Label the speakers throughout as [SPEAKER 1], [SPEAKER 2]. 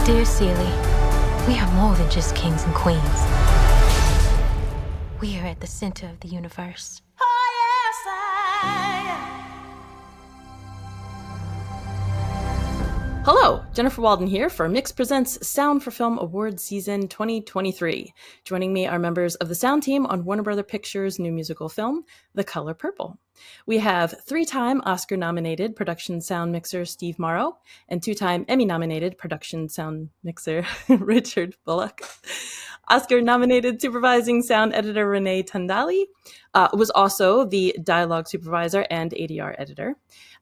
[SPEAKER 1] Dear Seeley, we are more than just kings and queens. We are at the center of the universe. Oh, yes,
[SPEAKER 2] Hello, Jennifer Walden here for Mix Presents Sound for Film Awards Season 2023. Joining me are members of the sound team on Warner Bros. Pictures' new musical film, The Color Purple. We have three-time Oscar-nominated production sound mixer Steve Morrow and two-time Emmy-nominated production sound mixer Richard Bullock. Oscar-nominated supervising sound editor Renée Tondelli was also the dialogue supervisor and ADR editor.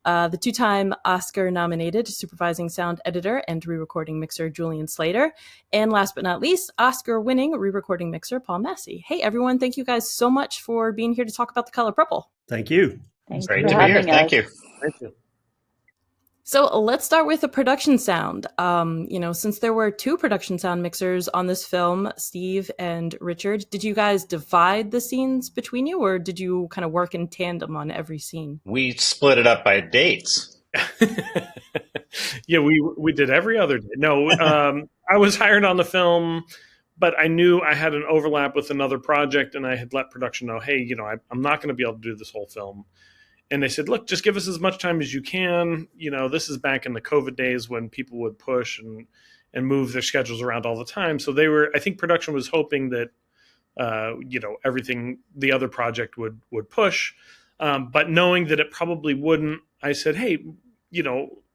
[SPEAKER 2] The two-time Oscar-nominated supervising sound editor and re-recording mixer Julian Slater. And last but not least, Oscar-winning re-recording mixer Paul Massey. Hey, everyone. Thank you guys so much for being here to talk about The Color Purple.
[SPEAKER 3] Thank you.
[SPEAKER 4] Thanks Great to be here. Thank you.
[SPEAKER 3] Thank you.
[SPEAKER 2] So let's start with the production sound. Since there were two production sound mixers on this film, Steve and Richard, did you guys divide the scenes between you, or did you kind of work in tandem on every scene?
[SPEAKER 4] We split it up by dates.
[SPEAKER 3] Yeah, we did every other day. No, I was hired on the film, but I knew I had an overlap with another project, and I had let production know, hey, I'm not going to be able to do this whole film. And they said, look, just give us as much time as you can. This is back in the COVID days when people would push and move their schedules around all the time. So I think production was hoping that, everything, the other project would push. But knowing that it probably wouldn't, I said, hey,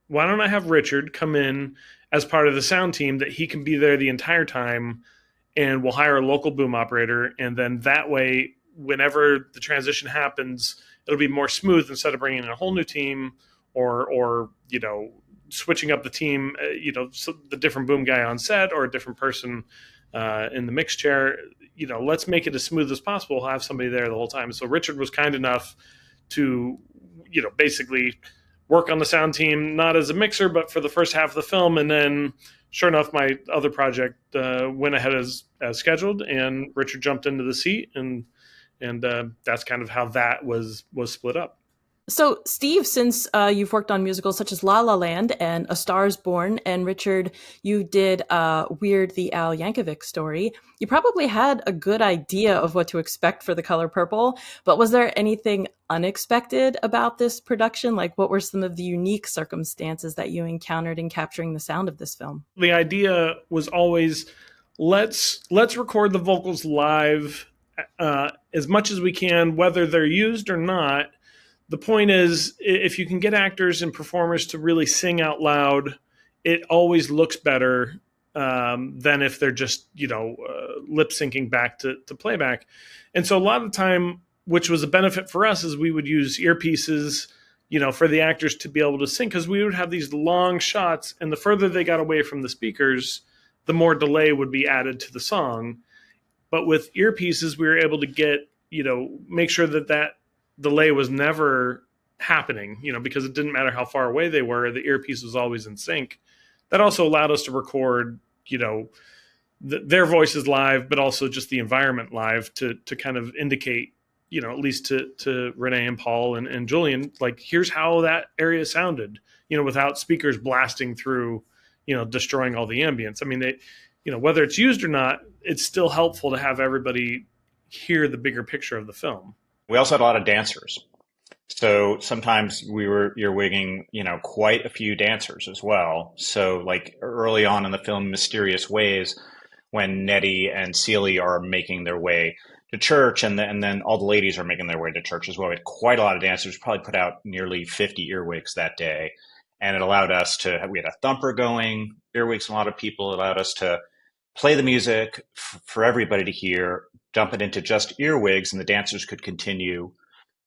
[SPEAKER 3] why don't I have Richard come in as part of the sound team, that he can be there the entire time, and we'll hire a local boom operator. And then that way, whenever the transition happens, it'll be more smooth instead of bringing in a whole new team or switching up the team, so the different boom guy on set or a different person in the mix chair. Let's make it as smooth as possible. We'll have somebody there the whole time. So Richard was kind enough to, basically work on the sound team, not as a mixer, but for the first half of the film. And then sure enough, my other project went ahead as scheduled, and Richard jumped into the seat, and that's kind of how that was split up.
[SPEAKER 2] So, Steve, since you've worked on musicals such as La La Land and A Star is Born, and Richard, you did Weird the Al Yankovic Story, you probably had a good idea of what to expect for The Color Purple, but was there anything unexpected about this production? Like, what were some of the unique circumstances that you encountered in capturing the sound of this film?
[SPEAKER 3] The idea was always, let's record the vocals live as much as we can, whether they're used or not. The point is, if you can get actors and performers to really sing out loud, it always looks better than if they're just, lip syncing back to playback. And so a lot of the time, which was a benefit for us, is we would use earpieces, for the actors to be able to sing, because we would have these long shots, and the further they got away from the speakers, the more delay would be added to the song. But with earpieces, we were able to get, make sure that delay was never happening, because it didn't matter how far away they were, the earpiece was always in sync. That also allowed us to record, their voices live, but also just the environment live to kind of indicate, at least to Renee and Paul and Julian, like, here's how that area sounded, without speakers blasting through, destroying all the ambience. I mean, whether it's used or not, it's still helpful to have everybody hear the bigger picture of the film.
[SPEAKER 4] We also had a lot of dancers. So sometimes you're wigging, quite a few dancers as well. So like early on in the film, Mysterious Ways, when Nettie and Seeley are making their way to church, and then all the ladies are making their way to church as well. We had quite a lot of dancers, probably put out nearly 50 earwigs that day. And it allowed us we had a thumper going, earwigs, a lot of people. It allowed us to play the music for everybody to hear, dump it into just earwigs, and the dancers could continue,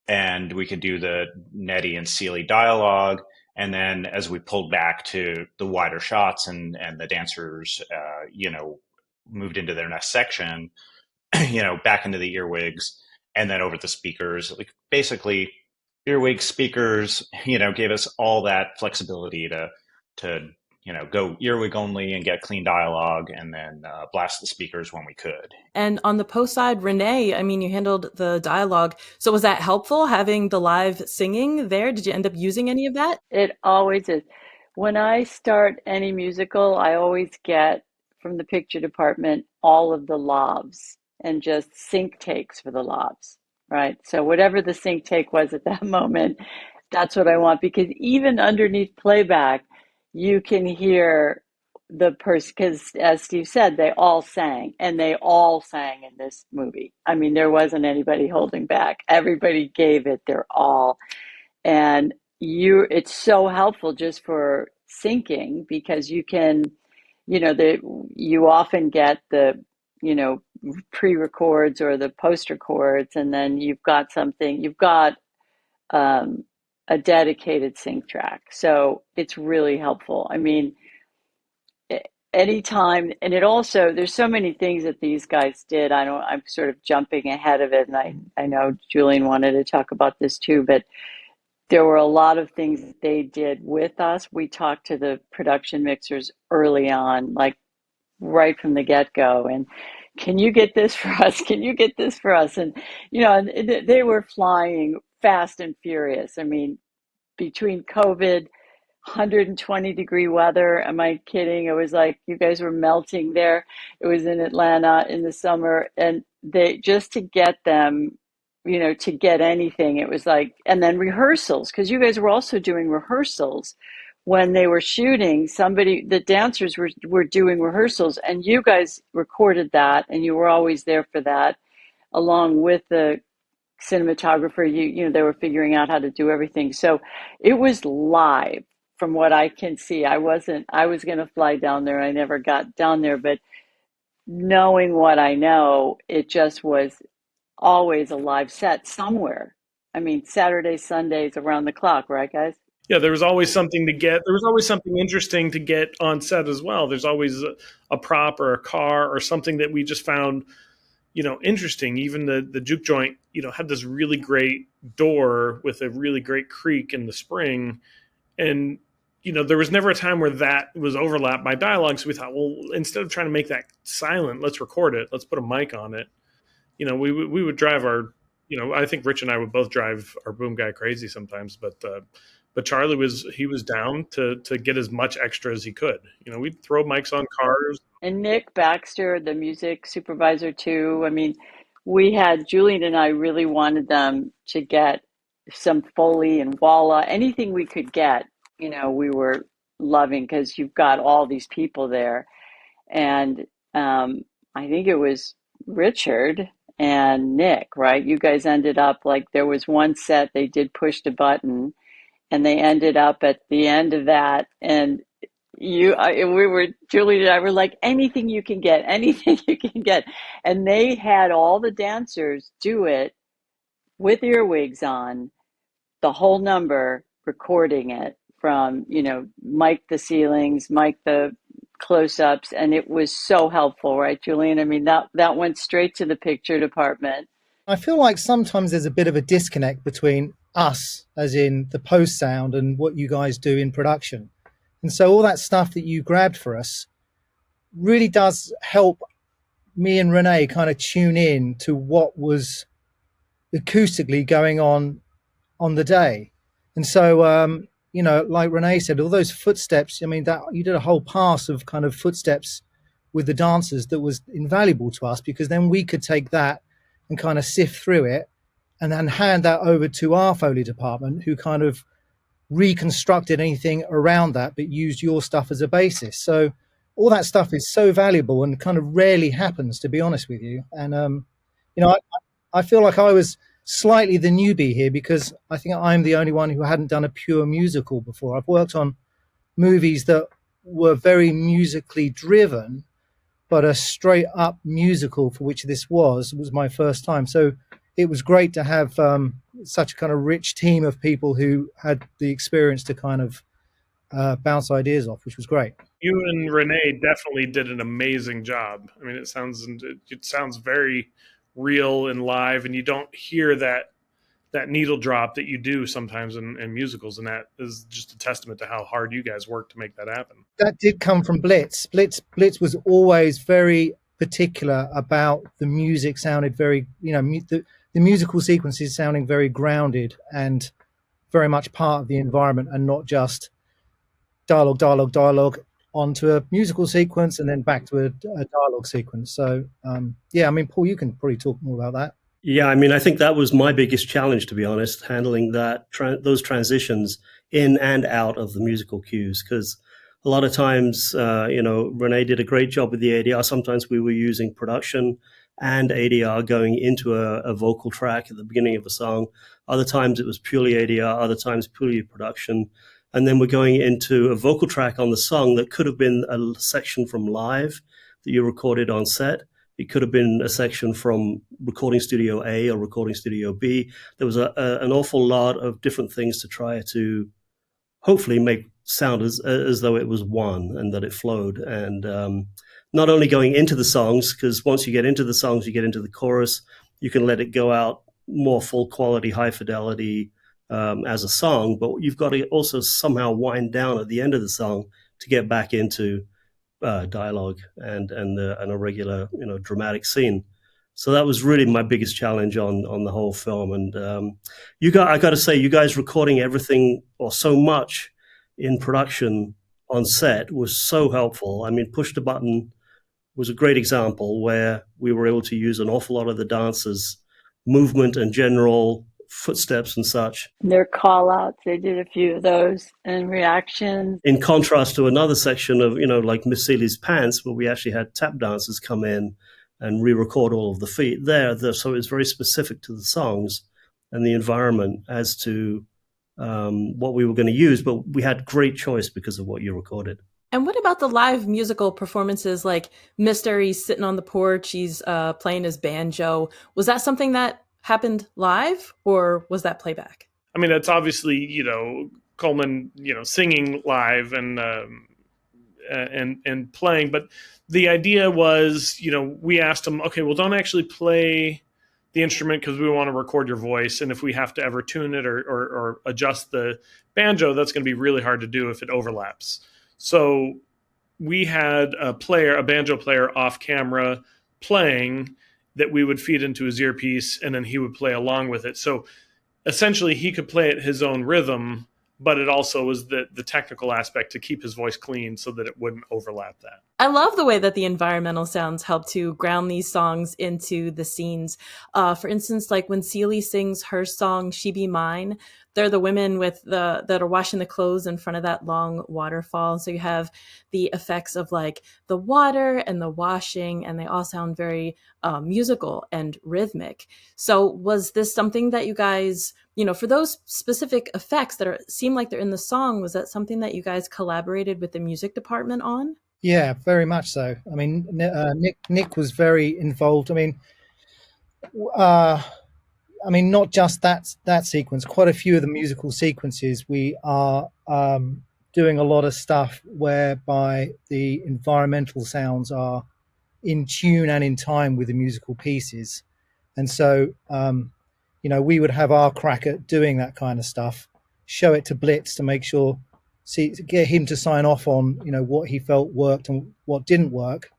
[SPEAKER 4] and we could do the Nettie and Seeley dialogue. And then as we pulled back to the wider shots and the dancers, moved into their next section, back into the earwigs and then over the speakers, like basically earwig speakers, gave us all that flexibility to go earwig only and get clean dialogue, and then blast the speakers when we could.
[SPEAKER 2] And on the post side, Renee, you handled the dialogue. So was that helpful, having the live singing there? Did you end up using any of that?
[SPEAKER 5] It always is. When I start any musical, I always get from the picture department all of the lavs and just sync takes for the lavs, right? So whatever the sync take was at that moment, that's what I want because even underneath playback, you can hear the person because as Steve said, they all sang and they all sang in this movie. I mean, there wasn't anybody holding back. Everybody gave it their all. And it's so helpful just for syncing because you can, you often get the, you know, pre-records or the post-records, and then you've got um, a dedicated sync track. So it's really helpful. I mean, anytime, and it also, there's so many things that these guys did. I'm sort of jumping ahead of it, and I know Julian wanted to talk about this too, but there were a lot of things that they did with us. We talked to the production mixers early on, like right from the get-go, and can you get this for us? Can you get this for us? And and they were flying fast and furious. I mean, between COVID, 120-degree weather. Am I kidding? It was like you guys were melting there. It was in Atlanta in the summer, and they just to get them, to get anything, it was like, and then rehearsals, because you guys were also doing rehearsals when they were shooting. The dancers were doing rehearsals, and you guys recorded that, and you were always there for that, along with the cinematographer. They were figuring out how to do everything. So it was live from what I can see. I was going to fly down there. I never got down there, but knowing what I know, it just was always a live set somewhere. I mean, Saturdays, Sundays, around the clock, right, guys?
[SPEAKER 3] Yeah, there was always something to get. There was always something interesting to get on set as well. There's always a prop or a car or something that we just found, interesting. Even the juke joint, had this really great door with a really great creak in the spring. And, there was never a time where that was overlapped by dialogue. So we thought, well, instead of trying to make that silent, let's record it. Let's put a mic on it. We would drive I think Rich and I would both drive our boom guy crazy sometimes, but Charlie was down to get as much extra as he could. We'd throw mics on cars.
[SPEAKER 5] And Nick Baxter, the music supervisor too. I mean, Julian and I really wanted them to get some Foley and Walla, anything we could get, we were loving because you've got all these people there. And I think it was Richard and Nick, right? You guys ended up like there was one set they did push the button, and they ended up at the end of that, and Julie and I were like, anything you can get, anything you can get, and they had all the dancers do it with earwigs on, the whole number, recording it from mic the ceilings, mic the close-ups, and it was so helpful, right, Julian? I mean, that went straight to the picture department.
[SPEAKER 6] I feel like sometimes there's a bit of a disconnect between us, as in the post sound, and what you guys do in production. And so all that stuff that you grabbed for us really does help me and Renee kind of tune in to what was acoustically going on the day. And so, like Renee said, all those footsteps, I mean, that you did a whole pass of kind of footsteps with the dancers that was invaluable to us, because then we could take that and kind of sift through it and then hand that over to our Foley department, who kind of reconstructed anything around that, but used your stuff as a basis. So all that stuff is so valuable and kind of rarely happens, to be honest with you. And, I feel like I was slightly the newbie here because I think I'm the only one who hadn't done a pure musical before. I've worked on movies that were very musically driven, but a straight up musical, for which this was my first time. So it was great to have such a kind of rich team of people who had the experience to kind of bounce ideas off, which was great.
[SPEAKER 3] You and Renee definitely did an amazing job. I mean, it sounds very real and live, and you don't hear that needle drop that you do sometimes in musicals, and that is just a testament to how hard you guys worked to make that happen.
[SPEAKER 6] That did come from Blitz. Blitz was always very particular about the music sounded very, the musical sequences sounding very grounded and very much part of the environment, and not just dialogue onto a musical sequence and then back to a dialogue sequence. So yeah, I mean, Paul, you can probably talk more about that.
[SPEAKER 7] Yeah, I mean, I think that was my biggest challenge, to be honest, handling that those transitions in and out of the musical cues, because a lot of times, Renée did a great job with the ADR. Sometimes we were using production and ADR going into a vocal track at the beginning of a song. Other times it was purely ADR, other times purely production. And then we're going into a vocal track on the song that could have been a section from live that you recorded on set. It could have been a section from recording studio A or recording studio B. There was an awful lot of different things to try to hopefully make sound as though it was one and that it flowed. And not only going into the songs, because once you get into the songs, you get into the chorus, you can let it go out more full quality, high fidelity as a song, but you've got to also somehow wind down at the end of the song to get back into dialogue and a regular dramatic scene. So that was really my biggest challenge on the whole film. And I got to say, you guys recording everything or so much in production on set was so helpful. I mean, Push the Button was a great example where we were able to use an awful lot of the dancers' movement and general footsteps and such.
[SPEAKER 5] Their call outs, they did a few of those, and reactions.
[SPEAKER 7] In contrast to another section of, like Miss Celie's Pants, where we actually had tap dancers come in and re-record all of the feet there. So it was very specific to the songs and the environment as to what we were going to use, but we had great choice because of what you recorded.
[SPEAKER 2] And what about the live musical performances, like Mr. He's sitting on the porch, he's playing his banjo? Was that something that happened live, or was that playback?
[SPEAKER 3] I mean, it's obviously, Coleman, singing live and playing, but the idea was, we asked him, okay, well, don't actually play the instrument because we want to record your voice, and if we have to ever tune it or adjust the banjo, that's going to be really hard to do if it overlaps. So we had a banjo player off camera playing that we would feed into his earpiece, and then he would play along with it. So essentially he could play at his own rhythm, but it also was the technical aspect to keep his voice clean so that it wouldn't overlap that.
[SPEAKER 2] I love the way that the environmental sounds help to ground these songs into the scenes. For instance, like when Celie sings her song, She Be Mine, they're the women that are washing the clothes in front of that long waterfall. So you have the effects of like the water and the washing, and they all sound very musical and rhythmic. So was this something that you guys, for those specific effects that seem like they're in the song, was that something that you guys collaborated with the music department on?
[SPEAKER 6] Yeah, very much so. I mean, Nick was very involved. I mean, not just that sequence. Quite a few of the musical sequences, we are doing a lot of stuff whereby the environmental sounds are in tune and in time with the musical pieces. And so, we would have our crack at doing that kind of stuff, show it to Blitz to make sure, get him to sign off on, what he felt worked and what didn't work.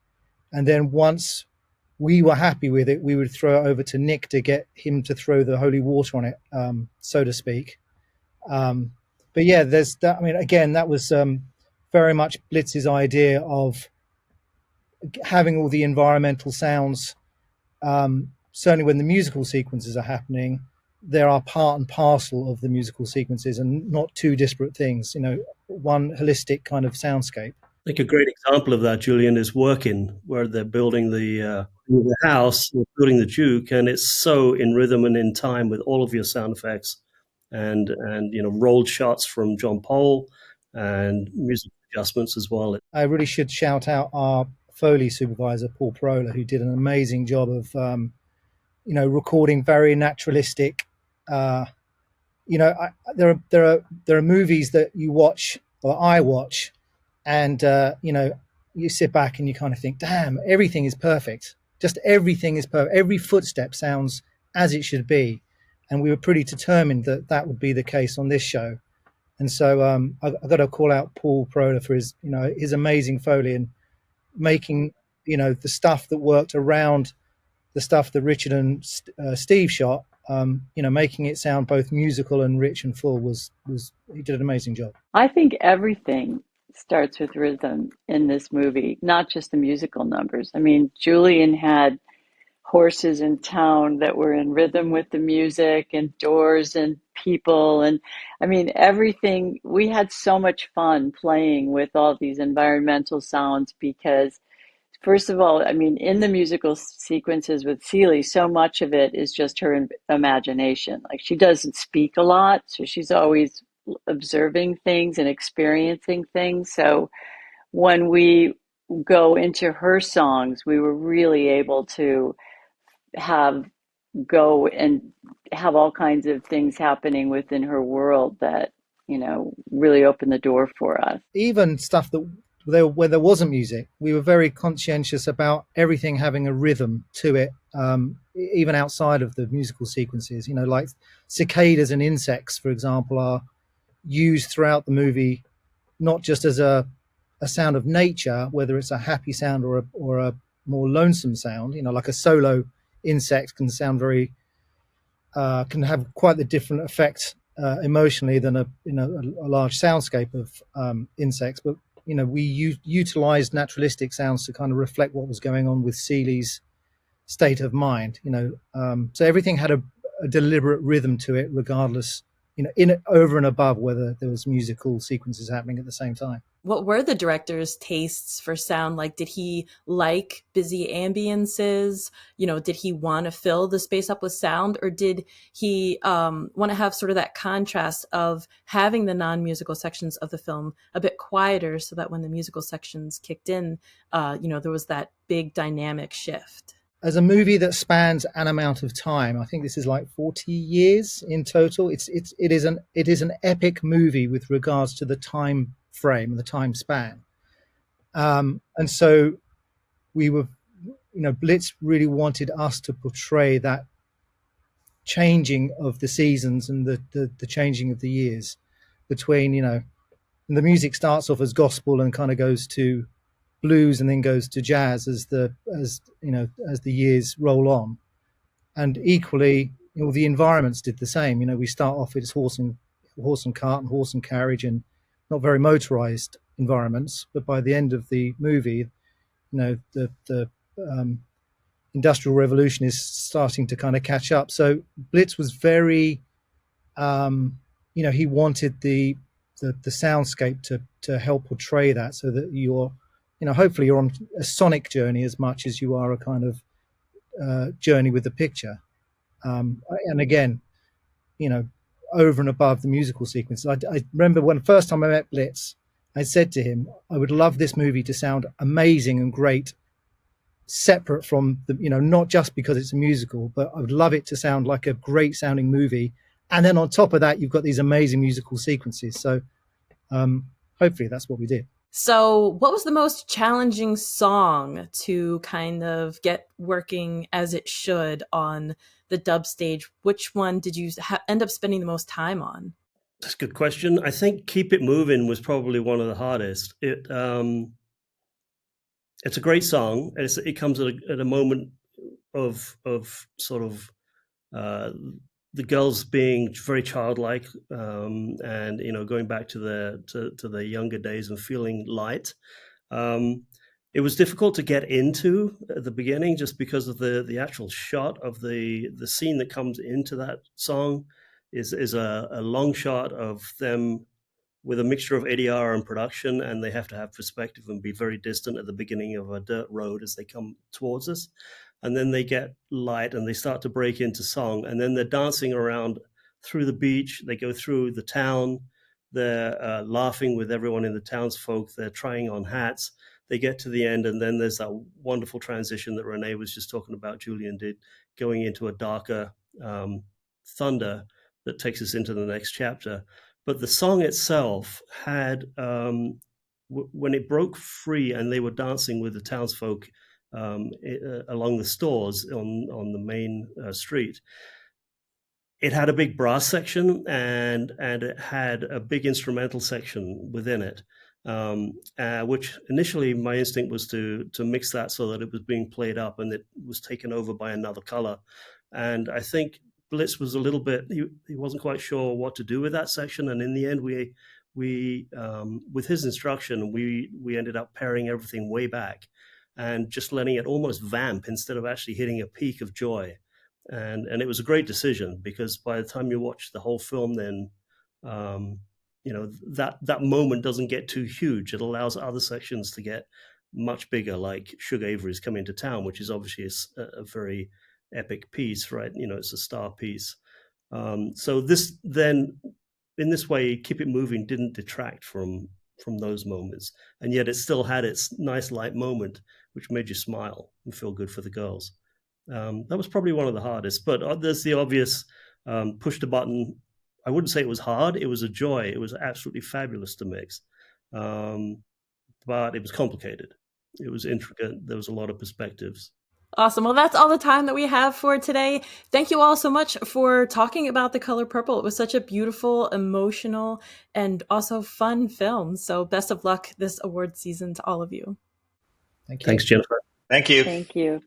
[SPEAKER 6] And then once we were happy with it, we would throw it over to Nick to get him to throw the holy water on it, so to speak. But yeah, there's that. I mean, again, that was very much Blitz's idea of having all the environmental sounds. Certainly when the musical sequences are happening, there are part and parcel of the musical sequences and not two disparate things, one holistic kind of soundscape.
[SPEAKER 7] I think a great example of that, Julian, is Working, where they're building the house, building the Duke, and it's so in rhythm and in time with all of your sound effects and rolled shots from John Pole and music adjustments as well.
[SPEAKER 6] I really should shout out our Foley supervisor, Paul Parola, who did an amazing job of recording very naturalistic. There are movies that you watch, or I watch, and you sit back and you kind of think, damn, everything is perfect. Just everything is perfect. Every footstep sounds as it should be, and we were pretty determined that would be the case on this show. And so I've got to call out Paul Parola for his amazing Foley and making the stuff that worked around the stuff that Richard and Steve shot, making it sound both musical and rich and full was he did an amazing job.
[SPEAKER 5] I think everything starts with rhythm in this movie, not just the musical numbers. I mean, Julian had horses in town that were in rhythm with the music, and doors and people, and I mean everything. We had so much fun playing with all these environmental sounds because first of all, I mean, in the musical sequences with Celie, so much of it is just her imagination. Like she doesn't speak a lot, so she's always observing things and experiencing things. So when we go into her songs, we were really able to have go and have all kinds of things happening within her world that, really opened the door for us.
[SPEAKER 6] Even stuff where there wasn't music, we were very conscientious about everything having a rhythm to it, even outside of the musical sequences. Like cicadas and insects, for example, are used throughout the movie, not just as a sound of nature, whether it's a happy sound or a more lonesome sound. Like a solo insect can sound can have quite the different effect emotionally than a large soundscape of insects. But we utilized naturalistic sounds to kind of reflect what was going on with Celie's state of mind. So everything had a deliberate rhythm to it, regardless, over and above whether there was musical sequences happening at the same time.
[SPEAKER 2] What were the director's tastes for sound? Like, did he like busy ambiances? Did he want to fill the space up with sound, or did he want to have sort of that contrast of having the non-musical sections of the film a bit quieter, so that when the musical sections kicked in, there was that big dynamic shift?
[SPEAKER 6] As a movie that spans an amount of time, I think this is like 40 years in total. It is an epic movie with regards to the time frame, the time span, and so we were, Blitz really wanted us to portray that changing of the seasons and the changing of the years between, the music starts off as gospel and kind of goes to blues and then goes to jazz as the years roll on. And equally, the environments did the same. We start off with horse and cart and horse and carriage and not very motorized environments, but by the end of the movie, the industrial revolution is starting to kind of catch up. So Blitz was very, he wanted the soundscape to help portray that, so that you're, hopefully you're on a sonic journey as much as you are a kind of journey with the picture. And again, over and above the musical sequences. I remember when the first time I met Blitz, I said to him, I would love this movie to sound amazing and great, separate from the, not just because it's a musical, but I would love it to sound like a great sounding movie. And then on top of that, you've got these amazing musical sequences. So hopefully that's what we did.
[SPEAKER 2] So what was the most challenging song to kind of get working as it should on the dub stage? Which one did you end up spending the most time on?
[SPEAKER 7] That's a good question. I think Keep It Moving was probably one of the hardest. It's a great song. It comes at a moment of sort of the girls being very childlike, and going back to the younger days and feeling light. It was difficult to get into at the beginning, just because of the actual shot of the scene that comes into that song is a long shot of them with a mixture of ADR and production, and they have to have perspective and be very distant at the beginning of a dirt road as they come towards us. And then they get light and they start to break into song. And then they're dancing around through the beach. They go through the town. They're laughing with everyone in the townsfolk. They're trying on hats. They get to the end, and then there's that wonderful transition that Renée was just talking about, Julian did, going into a darker thunder that takes us into the next chapter. But the song itself had, when it broke free and they were dancing with the townsfolk along the stores on the main street, it had a big brass section and it had a big instrumental section within it, which initially my instinct was to mix that so that it was being played up and it was taken over by another color. And I think Blitz was a little bit, he wasn't quite sure what to do with that section. And in the end, we we with his instruction, we ended up paring everything way back and just letting it almost vamp instead of actually hitting a peak of joy. And it was a great decision, because by the time you watch the whole film, then that moment doesn't get too huge. It allows other sections to get much bigger, like Sugar Avery's Coming to Town, which is obviously a very epic piece, right? It's a star piece. So this then, in this way, Keep It Moving didn't detract from those moments, and yet it still had its nice light moment, which made you smile and feel good for the girls. That was probably one of the hardest, but there's the obvious push the button. I wouldn't say it was hard. It was a joy. It was absolutely fabulous to mix, but it was complicated. It was intricate. There was a lot of perspectives.
[SPEAKER 2] Awesome. Well, that's all the time that we have for today. Thank you all so much for talking about The Color Purple. It was such a beautiful, emotional, and also fun film. So best of luck this award season to all of you.
[SPEAKER 6] Thank you.
[SPEAKER 7] Thanks, Jennifer.
[SPEAKER 4] Thank you.
[SPEAKER 5] Thank you.